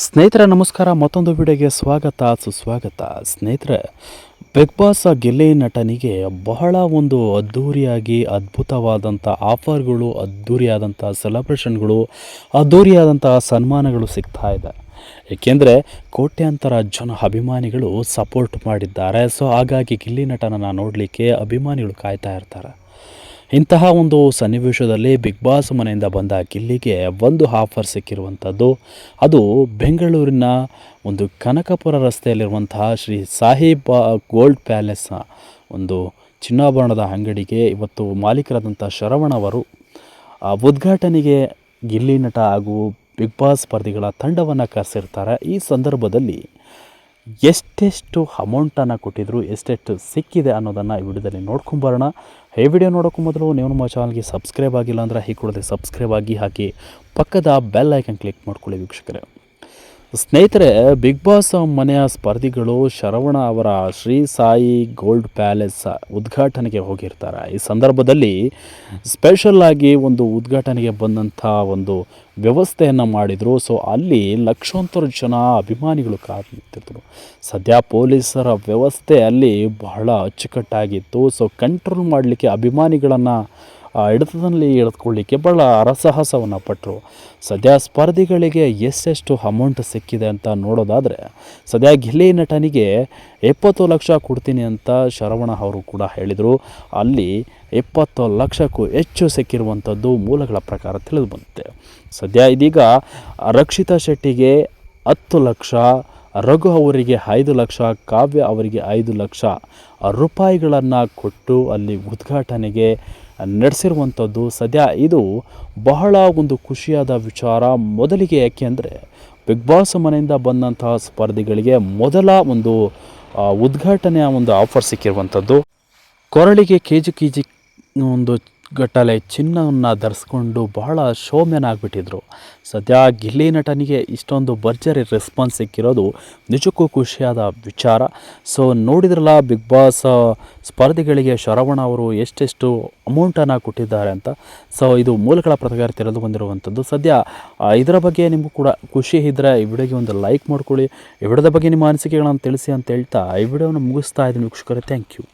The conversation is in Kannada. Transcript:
ಸ್ನೇಹಿತರೆ ನಮಸ್ಕಾರ. ಮತ್ತೊಂದು ವಿಡಿಯೋಗೆ ಸುಸ್ವಾಗತ. ಸ್ನೇಹಿತರೆ, ಬಿಗ್ ಬಾಸ್ ಗೆಲ್ಲಿ ನಟನಿಗೆ ಬಹಳ ಒಂದು ಅದ್ಧೂರಿಯಾಗಿ ಅದ್ಭುತವಾದಂಥ ಆಫರ್ಗಳು, ಅದ್ಧೂರಿಯಾದಂಥ ಸೆಲೆಬ್ರೇಷನ್ಗಳು, ಅದ್ಧೂರಿಯಾದಂಥ ಸನ್ಮಾನಗಳು ಸಿಗ್ತಾ ಇದೆ. ಏಕೆಂದರೆ ಕೋಟ್ಯಾಂತರ ಜನ ಅಭಿಮಾನಿಗಳು ಸಪೋರ್ಟ್ ಮಾಡಿದ್ದಾರೆ. ಸೊ ಹಾಗಾಗಿ ಗಿಲ್ಲಿ ನಟನನ್ನು ನೋಡಲಿಕ್ಕೆ ಅಭಿಮಾನಿಗಳು ಕಾಯ್ತಾ ಇರ್ತಾರೆ. ಇಂತಹ ಒಂದು ಸನ್ನಿವೇಶದಲ್ಲಿ ಬಿಗ್ ಬಾಸ್ ಮನೆಯಿಂದ ಬಂದ ಗಿಲ್ಲಿಗೆ ಒಂದು ಆಫರ್ ಸಿಕ್ಕಿರುವಂಥದ್ದು. ಅದು ಬೆಂಗಳೂರಿನ ಒಂದು ಕನಕಪುರ ರಸ್ತೆಯಲ್ಲಿರುವಂತಹ ಶ್ರೀ ಸಾಹಿಬ್ ಗೋಲ್ಡ್ ಪ್ಯಾಲೇಸ್ ಒಂದು ಚಿನ್ನಾಭರಣದ ಅಂಗಡಿಗೆ ಇವತ್ತು ಮಾಲೀಕರಾದಂಥ ಶರವಣ ಅವರು ಉದ್ಘಾಟನೆಗೆ ಗಿಲ್ಲಿ ನಟ ಹಾಗೂ ಬಿಗ್ ಬಾಸ್ ಸ್ಪರ್ಧಿಗಳ ತಂಡವನ್ನು ಕರೆಸಿರ್ತಾರೆ. ಈ ಸಂದರ್ಭದಲ್ಲಿ ಎಷ್ಟೆಷ್ಟು ಅಮೌಂಟನ್ನು ಕೊಟ್ಟಿದ್ರು, ಎಷ್ಟೆಷ್ಟು ಸಿಕ್ಕಿದೆ ಅನ್ನೋದನ್ನು ಈ ವಿಡಿಯೋದಲ್ಲಿ ನೋಡ್ಕೊಂಬರೋಣ. ಈ ವಿಡಿಯೋ ನೋಡೋಕ್ಕೂ ಮೊದಲು ನೀವು ನಮ್ಮ ಚಾನಲ್ಗೆ ಸಬ್ಸ್ಕ್ರೈಬ್ ಆಗಿಲ್ಲ ಅಂದರೆ ಈ ಕೂಡಲೇ ಸಬ್ಸ್ಕ್ರೈಬ್ ಆಗಿ ಹಾಕಿ ಪಕ್ಕದ ಬೆಲ್ ಐಕನ್ ಕ್ಲಿಕ್ ಮಾಡ್ಕೊಳ್ಳಿ ವೀಕ್ಷಕರೇ. ಸ್ನೇಹಿತರೆ, ಬಿಗ್ ಬಾಸ್ ಮನೆಯ ಸ್ಪರ್ಧಿಗಳು ಶರವಣ ಅವರ ಶ್ರೀ ಸಾಯಿ ಗೋಲ್ಡ್ ಪ್ಯಾಲೇಸ್ ಉದ್ಘಾಟನೆಗೆ ಹೋಗಿರ್ತಾರೆ. ಈ ಸಂದರ್ಭದಲ್ಲಿ ಸ್ಪೆಷಲ್ಲಾಗಿ ಒಂದು ಉದ್ಘಾಟನೆಗೆ ಬಂದಂಥ ಒಂದು ವ್ಯವಸ್ಥೆಯನ್ನು ಮಾಡಿದರು. ಸೊ ಅಲ್ಲಿ ಲಕ್ಷಾಂತರ ಜನ ಅಭಿಮಾನಿಗಳು ಕಾದು ನಿಂತಿದ್ದರು. ಸದ್ಯ ಪೊಲೀಸರ ವ್ಯವಸ್ಥೆ ಅಲ್ಲಿ ಬಹಳ ಅಚ್ಚುಕಟ್ಟಾಗಿತ್ತು. ಸೊ ಕಂಟ್ರೋಲ್ ಮಾಡಲಿಕ್ಕೆ ಅಭಿಮಾನಿಗಳನ್ನು ಹಿಡಿತದಲ್ಲಿ ಎಳೆದುಕೊಳ್ಳಿಕ್ಕೆ ಭಾಳ ಹರಸಾಹಸವನ್ನು ಪಟ್ಟರು. ಸದ್ಯ ಸ್ಪರ್ಧಿಗಳಿಗೆ ಎಷ್ಟೆಷ್ಟು ಅಮೌಂಟ್ ಸಿಕ್ಕಿದೆ ಅಂತ ನೋಡೋದಾದರೆ, ಸದ್ಯ ಗಿಲ್ಲಿ ನಟನಿಗೆ 20 ಲಕ್ಷ ಕೊಡ್ತೀನಿ ಅಂತ ಶರವಣ ಅವರು ಕೂಡ ಹೇಳಿದರು. ಅಲ್ಲಿ 20 ಲಕ್ಷಕ್ಕೂ ಹೆಚ್ಚು ಸಿಕ್ಕಿರುವಂಥದ್ದು ಮೂಲಗಳ ಪ್ರಕಾರ ತಿಳಿದು ಬಂದಿದೆ. ಸದ್ಯ ಇದೀಗ ರಕ್ಷಿತಾ ಶೆಟ್ಟಿಗೆ 10 ಲಕ್ಷ, ರಘು ಅವರಿಗೆ 5 ಲಕ್ಷ, ಕಾವ್ಯ ಅವರಿಗೆ 5 ಲಕ್ಷ ರೂಪಾಯಿಗಳನ್ನು ಕೊಟ್ಟು ಅಲ್ಲಿ ಉದ್ಘಾಟನೆಗೆ ನಡೆಸಿರುವಂಥದ್ದು. ಸದ್ಯ ಇದು ಬಹಳ ಒಂದು ಖುಷಿಯಾದ ವಿಚಾರ. ಮೊದಲಿಗೆ ಯಾಕೆಂದರೆ ಬಿಗ್ ಬಾಸ್ ಮನೆಯಿಂದ ಬಂದಂತಹ ಸ್ಪರ್ಧಿಗಳಿಗೆ ಮೊದಲ ಒಂದು ಉದ್ಘಾಟನೆಯ ಒಂದು ಆಫರ್ ಸಿಕ್ಕಿರುವಂಥದ್ದು. ಕೊರಳಿಗೆ ಕೆ ಜಿ ಒಂದು ಗಟ್ಟಲೆ ಚಿನ್ನವನ್ನು ಧರಿಸ್ಕೊಂಡು ಬಹಳ ಶೋಮ್ಯಾನ್ ಆಗಿಬಿಟ್ಟಿದ್ರು. ಸದ್ಯ ಗಿಲ್ಲಿ ನಟನಿಗೆ ಇಷ್ಟೊಂದು ಭರ್ಜರಿ ರೆಸ್ಪಾನ್ಸ್ ಸಿಕ್ಕಿರೋದು ನಿಜಕ್ಕೂ ಖುಷಿಯಾದ ವಿಚಾರ. ಸೊ ನೋಡಿದ್ರಲ್ಲ, ಬಿಗ್ ಬಾಸ್ ಸ್ಪರ್ಧಿಗಳಿಗೆ ಶರವಣ ಅವರು ಎಷ್ಟೆಷ್ಟು ಅಮೌಂಟನ್ನು ಕೊಟ್ಟಿದ್ದಾರೆ ಅಂತ. ಸೊ ಇದು ಮೂಲಗಳ ಪ್ರಕಾರ ತಿಳಿದು ಬಂದಿರುವಂಥದ್ದು. ಸದ್ಯ ಇದರ ಬಗ್ಗೆ ನಿಮಗೂ ಕೂಡ ಖುಷಿ ಇದ್ದರೆ ಈ ವಿಡಿಯೋಗೆ ಒಂದು ಲೈಕ್ ಮಾಡ್ಕೊಳ್ಳಿ. ಈ ವಿಡಿಯೋದ ಬಗ್ಗೆ ನಿಮ್ಮ ಅನಿಸಿಕೆಗಳನ್ನು ತಿಳಿಸಿ ಅಂತ ಹೇಳ್ತಾ ಈ ವಿಡಿಯೋನ ಮುಗಿಸ್ತಾ ಇದ್ದೀನಿ ವೀಕ್ಷಕರೇ. Thank you.